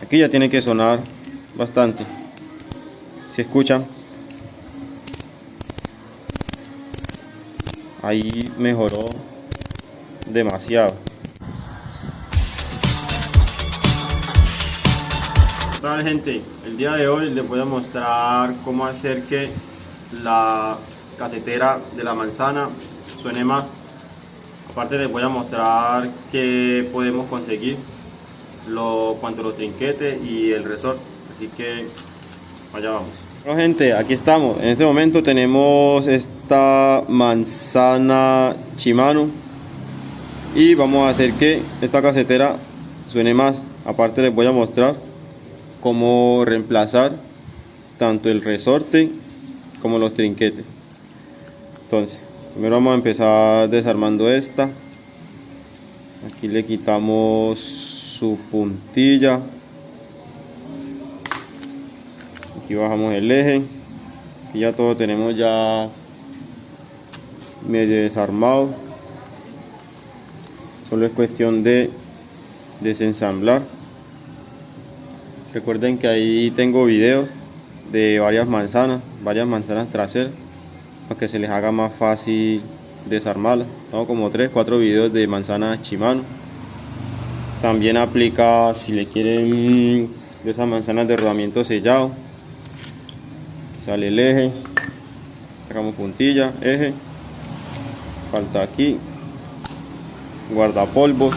Aquí ya tiene que sonar bastante. ¿Se escuchan? Ahí mejoró demasiado. ¿Qué tal, gente? El día de hoy les voy a mostrar cómo hacer que la casetera de la manzana suene más. Aparte les voy a mostrar qué podemos conseguir, cuanto a los trinquetes y el resorte. Así que allá vamos. Bueno, gente, aquí estamos. En este momento tenemos esta manzana Shimano y vamos a hacer que esta casetera suene más. Aparte les voy a mostrar cómo reemplazar tanto el resorte como los trinquetes. Entonces, primero vamos a empezar desarmando esta. Aquí le quitamos su puntilla. Aquí bajamos el eje. Aquí ya todo tenemos ya medio desarmado. Solo es cuestión de desensamblar. Recuerden que ahí tengo videos de varias manzanas traseras, para que se les haga más fácil desarmarlas. Tengo como 3-4 videos de manzanas Shimano. También aplica si le quieren de esas manzanas de rodamiento sellado. Aquí sale el eje, sacamos puntilla, eje, falta aquí guardapolvo,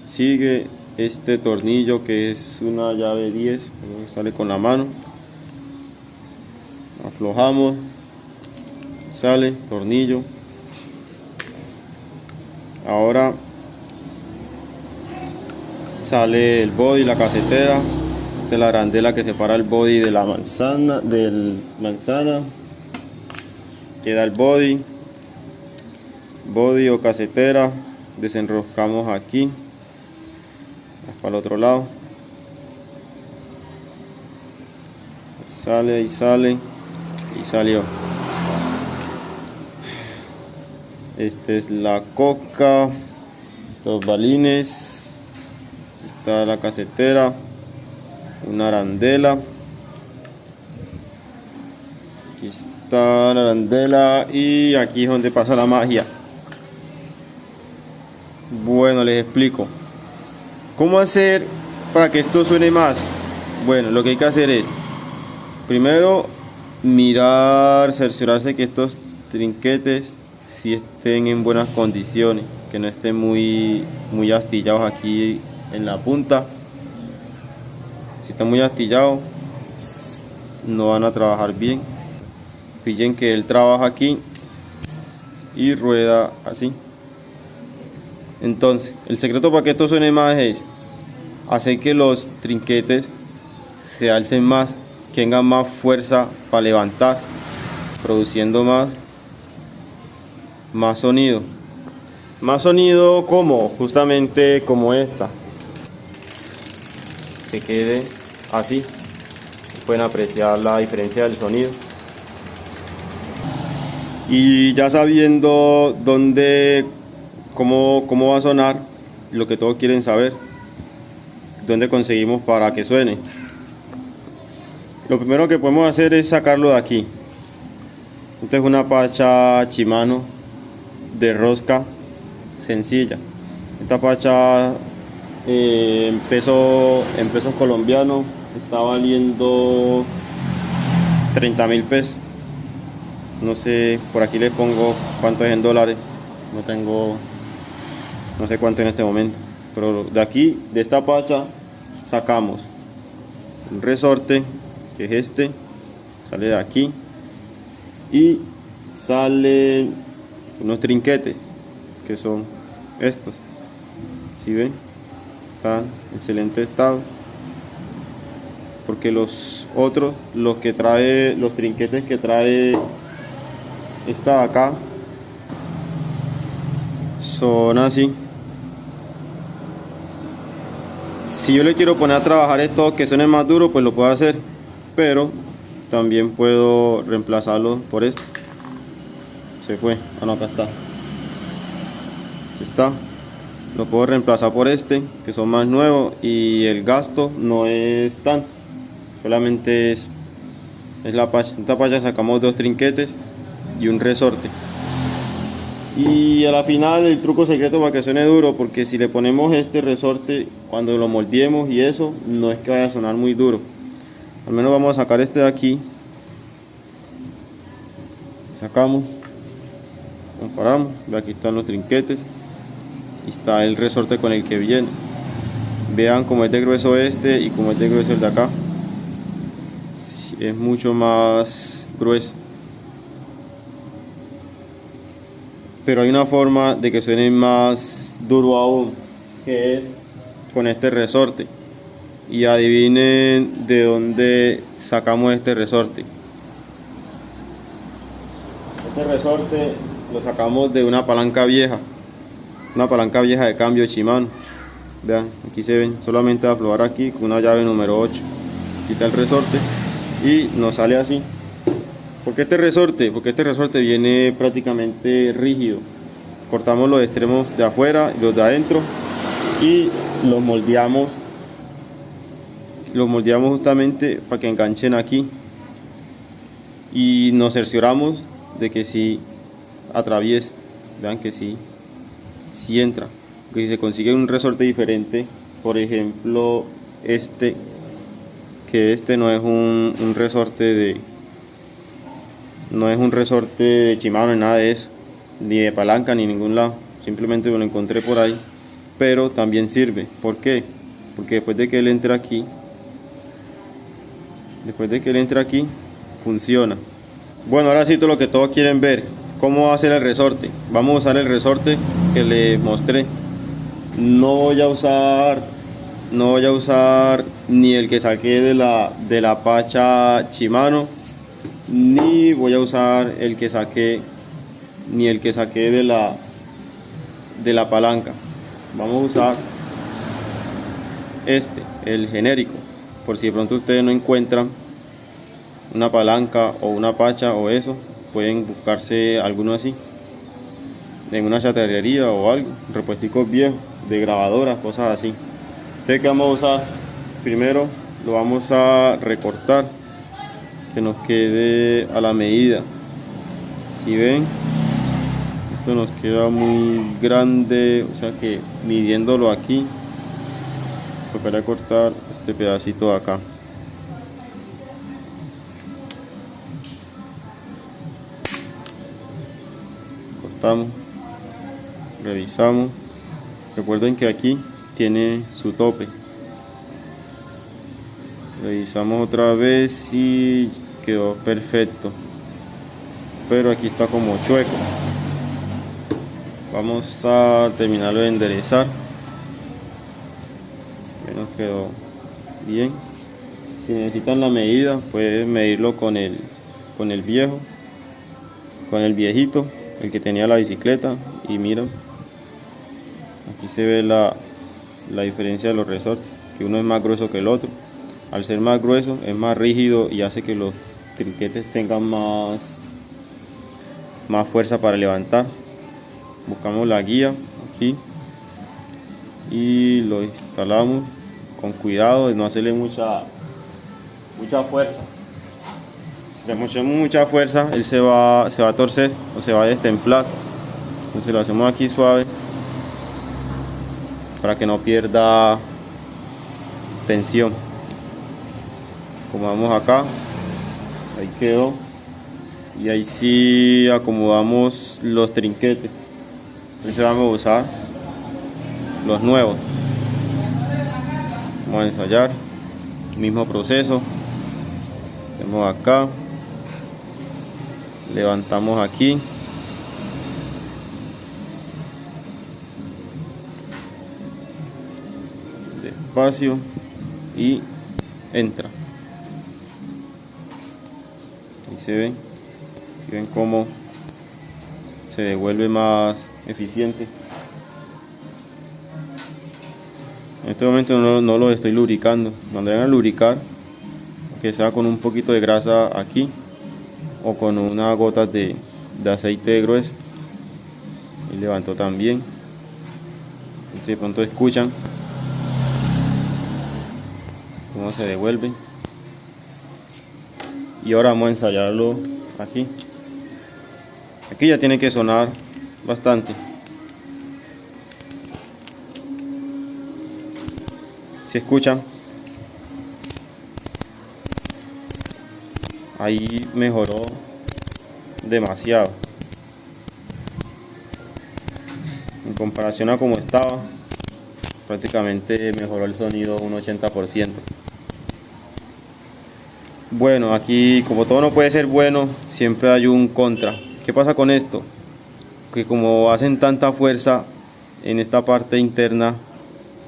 sigue este tornillo que es una llave 10, sale con la mano, aflojamos, sale tornillo. Ahora sale el body, la casetera. Esta es la arandela que separa el body de la manzana, queda el body o casetera. Desenroscamos aquí para el otro lado, sale y salió. Esta es la coca, los balines, está la casetera, una arandela, aquí está la arandela y aquí es donde pasa la magia. Bueno, les explico cómo hacer para que esto suene más. Bueno, lo que hay que hacer es primero mirar, cerciorarse que estos trinquetes si estén en buenas condiciones, que no estén muy astillados aquí en la punta. Si están muy astillados no van a trabajar bien. Pillen que él trabaja aquí y rueda así. Entonces el secreto para que esto suene más es hacer que los trinquetes se alcen más, que tengan más fuerza para levantar, produciendo más sonido. Más sonido como justamente como esta. Que quede así. Pueden apreciar la diferencia del sonido. Y ya sabiendo cómo va a sonar, lo que todos quieren saber, dónde conseguimos para que suene. Lo primero que podemos hacer es sacarlo de aquí. Esta es una pacha Shimano de rosca sencilla. Esta pacha en pesos colombianos está valiendo 30.000 pesos. No sé, por aquí les pongo cuánto es en dólares. No sé cuánto en este momento. Pero de aquí, de esta pacha, sacamos un resorte, que es este. Sale de aquí. Y salen unos trinquetes, que son estos. ¿Sí ven? Está en excelente estado. Porque los otros, los trinquetes que trae esta de acá, son así. Si yo le quiero poner a trabajar esto que suene más duro, pues lo puedo hacer, pero también puedo reemplazarlo por esto. Se fue, no, acá está. lo puedo reemplazar por este, que son más nuevos, y el gasto no es tanto, solamente es la pacha. En esta pacha sacamos 2 trinquetes y un resorte. Y a la final el truco secreto para que suene duro, porque si le ponemos este resorte cuando lo moldeemos y eso, no es que vaya a sonar muy duro. Al menos vamos a sacar este de aquí. Sacamos, comparamos, aquí están los trinquetes y está el resorte con el que viene. Vean cómo es de grueso este y cómo es de grueso el de acá. Es mucho más grueso. Pero hay una forma de que suene más duro aún, que es con este resorte. Y adivinen de dónde sacamos este resorte. Este resorte lo sacamos de una palanca vieja de cambio Shimano. Vean, aquí se ven, solamente va a probar aquí con una llave número 8. Quita el resorte y nos sale así. ¿Por qué este resorte? Porque este resorte viene prácticamente rígido. Cortamos los extremos de afuera y los de adentro y los moldeamos justamente para que enganchen aquí, y nos cercioramos de que si atraviesa. Vean que sí entra. Que si se consigue un resorte diferente, por ejemplo este, que este no es un resorte de Shimano ni nada de eso, ni de palanca ni ningún lado, simplemente me lo encontré por ahí, pero también sirve. ¿Por qué? Porque después de que él entre aquí funciona. Bueno, ahora sí, todo lo que todos quieren ver, cómo va a ser el resorte. Vamos a usar el resorte que les mostré. No voy a usar ni el que saqué de la pacha Shimano, ni voy a usar el que saqué de la palanca. Vamos a usar el genérico, por si de pronto ustedes no encuentran una palanca o una pacha o eso, pueden buscarse alguno así en una chatarrería o algo, repuesticos viejos de grabadoras, cosas así. Entonces, ¿qué vamos a usar? Primero lo vamos a recortar, que nos quede a la medida. Si ven, esto nos queda muy grande, o sea que midiéndolo aquí tocará cortar este pedacito de acá. Cortamos, revisamos. Recuerden que aquí tiene su tope. Revisamos otra vez y quedó perfecto, pero aquí está como chueco. Vamos a terminarlo de enderezar. Nos quedó bien. Si necesitan la medida, pueden medirlo con el viejito, el que tenía la bicicleta, y miren, aquí se ve la diferencia de los resortes, que uno es más grueso que el otro. Al ser más grueso es más rígido y hace que los trinquetes tengan más fuerza para levantar. Buscamos la guía aquí y lo instalamos con cuidado de no hacerle mucha fuerza. Si le hacemos mucha fuerza, él se va a torcer o se va a destemplar. Entonces lo hacemos aquí suave para que no pierda tensión. Acomodamos acá, ahí quedó, y ahí sí acomodamos los trinquetes. Entonces vamos a usar los nuevos. Vamos a ensayar mismo proceso. Hacemos acá, levantamos aquí, despacio, y entra. Ahí se ven cómo se devuelve más eficiente. En este momento no lo estoy lubricando. Cuando vayan a lubricar, que sea con un poquito de grasa aquí o con unas gotas de aceite grueso. Y levantó también. Si de pronto escuchan cómo se devuelve. Y ahora vamos a ensayarlo aquí. Aquí ya tiene que sonar bastante. Si escuchan, ahí mejoró demasiado en comparación a como estaba. Prácticamente mejoró el sonido un 80%. Bueno, aquí como todo no puede ser bueno, siempre hay un contra. ¿Qué pasa con esto? Que como hacen tanta fuerza en esta parte interna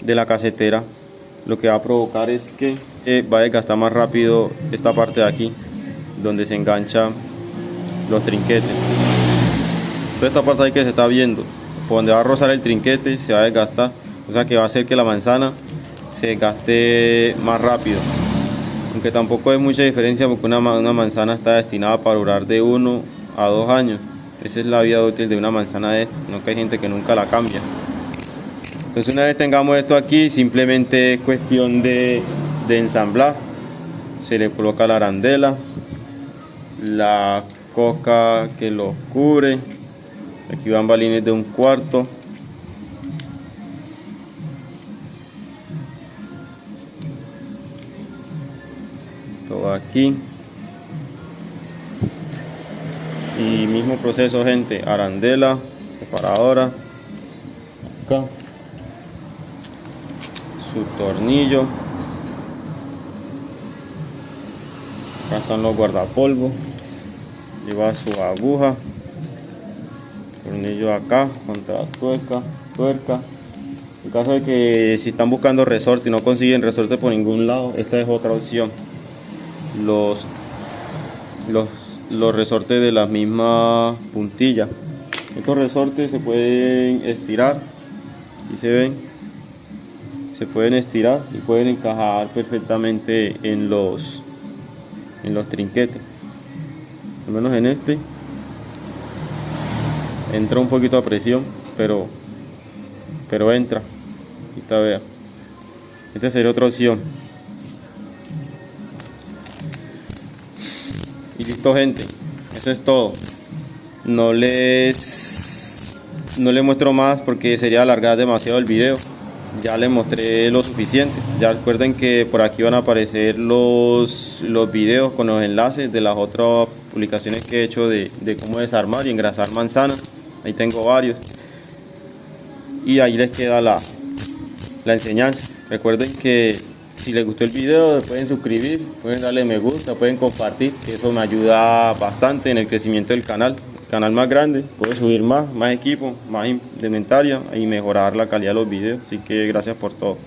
de la casetera, lo que va a provocar es que va a desgastar más rápido esta parte de aquí, donde se enganchan los trinquetes. Toda esta parte ahí que se está viendo, por donde va a rozar el trinquete, se va a desgastar. O sea que va a hacer que la manzana se desgaste más rápido. Aunque tampoco hay mucha diferencia, porque una manzana está destinada para durar de 1 a 2 años. Esa es la vida útil de una manzana de esta, no que hay gente que nunca la cambia. Entonces una vez tengamos esto aquí, simplemente es cuestión de ensamblar. Se le coloca la arandela, la coca que lo cubre. Aquí van balines de 1/4. Todo aquí. Y mismo proceso, gente, arandela, separadora, acá su tornillo, acá están los guardapolvos, lleva su aguja, tornillo acá contra tuerca. En caso de que si están buscando resorte y no consiguen resorte por ningún lado, esta es otra opción. Los resortes de la misma puntilla. Estos resortes se pueden estirar y se pueden estirar y pueden encajar perfectamente en los trinquetes. Al menos en este entra un poquito a presión, pero entra. Ahorita vea. Esta sería otra opción. Y listo, gente, eso es todo. No les muestro más porque sería alargar demasiado el video. Ya les mostré lo suficiente. Ya recuerden que por aquí van a aparecer los videos con los enlaces de las otras publicaciones que he hecho de cómo desarmar y engrasar manzanas. Ahí tengo varios. Y ahí les queda la enseñanza. Recuerden que si les gustó el video, pueden suscribir, pueden darle me gusta, pueden compartir, que eso me ayuda bastante en el crecimiento del canal. El canal más grande, puedo subir más equipo, más indumentaria y mejorar la calidad de los videos. Así que gracias por todo.